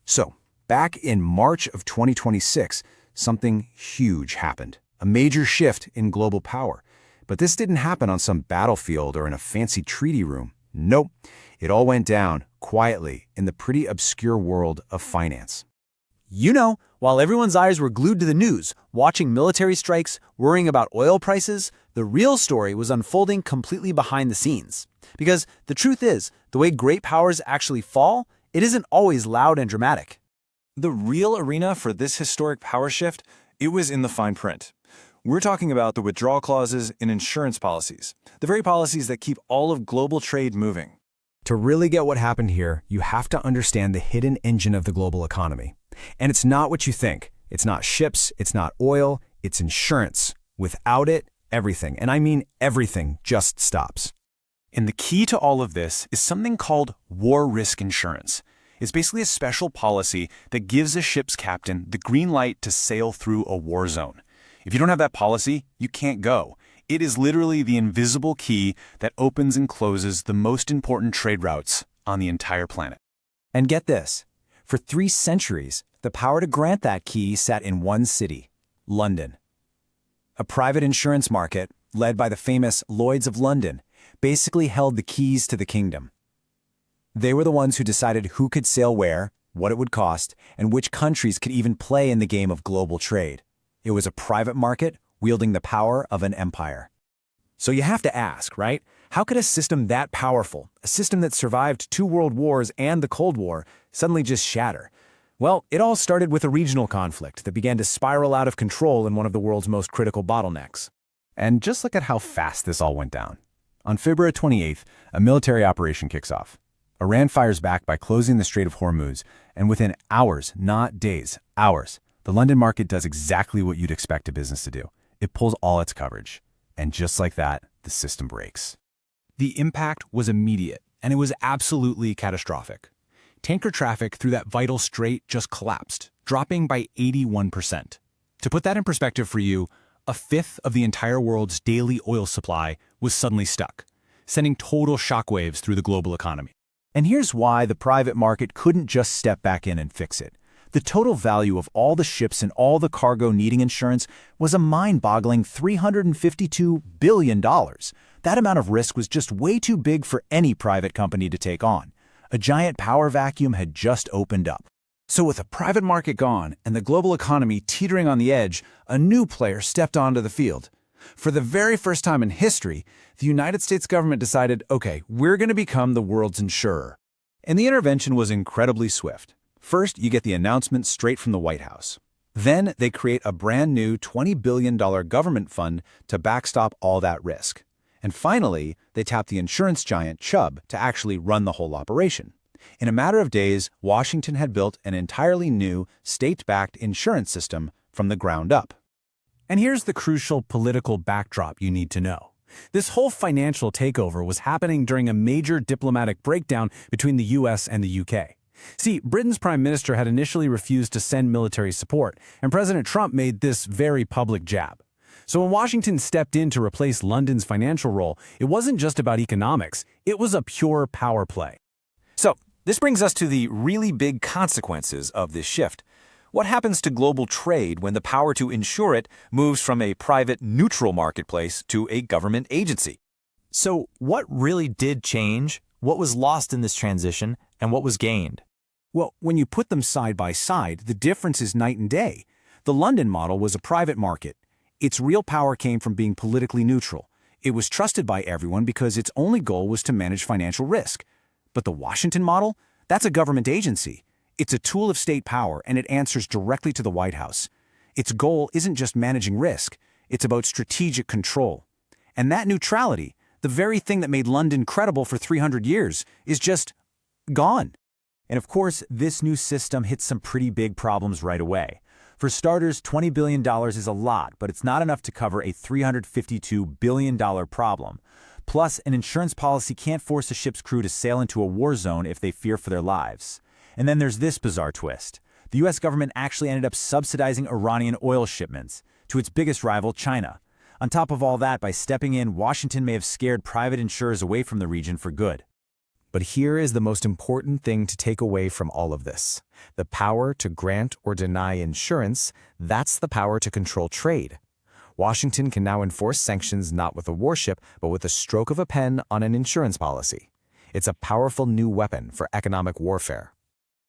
So, back in March of 2026, something huge happened. A major shift in global power. But this didn't happen on some battlefield or in a fancy treaty room. Nope. It all went down, quietly, in the pretty obscure world of finance. While everyone's eyes were glued to the news, watching military strikes, worrying about oil prices, the real story was unfolding completely behind the scenes. Because the truth is, the way great powers actually fall, it isn't always loud and dramatic. The real arena for this historic power shift, it was in the fine print. We're talking about the withdrawal clauses in insurance policies, the very policies that keep all of global trade moving. To really get what happened here, you have to understand the hidden engine of the global economy. And it's not what you think. It's not ships, it's not oil, it's insurance. Without it, everything, and I mean everything, just stops. And the key to all of this is something called war risk insurance. It's basically a special policy that gives a ship's captain the green light to sail through a war zone. If you don't have that policy, you can't go. It is literally the invisible key that opens and closes the most important trade routes on the entire planet. And get this, for 3 centuries, the power to grant that key sat in one city, London. A private insurance market, led by the famous Lloyd's of London, basically held the keys to the kingdom. They were the ones who decided who could sail where, what it would cost, and which countries could even play in the game of global trade. It was a private market wielding the power of an empire. So you have to ask, right? How could a system that powerful, a system that survived 2 world wars and the Cold War, suddenly just shatter? Well, it all started with a regional conflict that began to spiral out of control in one of the world's most critical bottlenecks. And just look at how fast this all went down. On February 28th, a military operation kicks off. Iran fires back by closing the Strait of Hormuz, and within hours, not days, hours, the London market does exactly what you'd expect a business to do. It pulls all its coverage. And just like that, the system breaks. The impact was immediate, and it was absolutely catastrophic. Tanker traffic through that vital strait just collapsed, dropping by 81%. To put that in perspective for you, a fifth of the entire world's daily oil supply was suddenly stuck, sending total shockwaves through the global economy. And here's why the private market couldn't just step back in and fix it. The total value of all the ships and all the cargo needing insurance was a mind-boggling $352 billion. That amount of risk was just way too big for any private company to take on. A giant power vacuum had just opened up. So with a private market gone and the global economy teetering on the edge, a new player stepped onto the field. For the very first time in history, the United States government decided, okay, we're going to become the world's insurer. And the intervention was incredibly swift. First, you get the announcement straight from the White House. Then they create a brand new $20 billion government fund to backstop all that risk. And finally, they tap the insurance giant Chubb to actually run the whole operation. In a matter of days, Washington had built an entirely new, state-backed insurance system from the ground up. And here's the crucial political backdrop you need to know. This whole financial takeover was happening during a major diplomatic breakdown between the US and the UK. See, Britain's prime minister had initially refused to send military support, and President Trump made this very public jab. So when Washington stepped in to replace London's financial role, it wasn't just about economics, it was a pure power play. So, this brings us to the really big consequences of this shift. What happens to global trade when the power to insure it moves from a private, neutral marketplace to a government agency? So, what really did change? What was lost in this transition, and what was gained? Well, when you put them side by side, the difference is night and day. The London model was a private market. Its real power came from being politically neutral. It was trusted by everyone because its only goal was to manage financial risk. But the Washington model? That's a government agency. It's a tool of state power, and it answers directly to the White House. Its goal isn't just managing risk. It's about strategic control. And that neutrality, the very thing that made London credible for 300 years, is just gone. And of course, this new system hits some pretty big problems right away. For starters, $20 billion is a lot, but it's not enough to cover a $352 billion problem. Plus, an insurance policy can't force a ship's crew to sail into a war zone if they fear for their lives. And then there's this bizarre twist. The US government actually ended up subsidizing Iranian oil shipments to its biggest rival, China. On top of all that, by stepping in, Washington may have scared private insurers away from the region for good. But here is the most important thing to take away from all of this. The power to grant or deny insurance, that's the power to control trade. Washington can now enforce sanctions not with a warship, but with a stroke of a pen on an insurance policy. It's a powerful new weapon for economic warfare.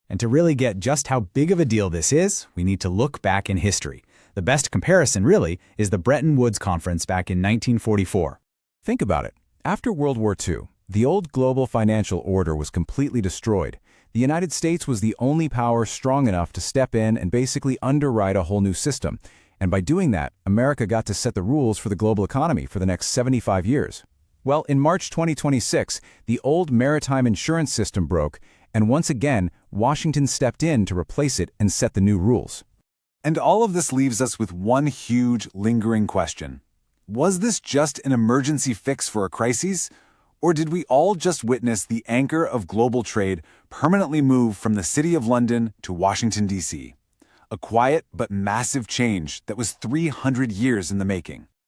And to really get just how big of a deal this is, we need to look back in history. The best comparison, really, is the Bretton Woods Conference back in 1944. Think about it. After World War II, the old global financial order was completely destroyed. The United States was the only power strong enough to step in and basically underwrite a whole new system. And by doing that, America got to set the rules for the global economy for the next 75 years. Well, in March 2026, the old maritime insurance system broke, and once again, Washington stepped in to replace it and set the new rules. And all of this leaves us with one huge, lingering question. Was this just an emergency fix for a crisis? Or did we all just witness the anchor of global trade permanently move from the City of London to Washington, D.C.? A quiet but massive change that was 300 years in the making.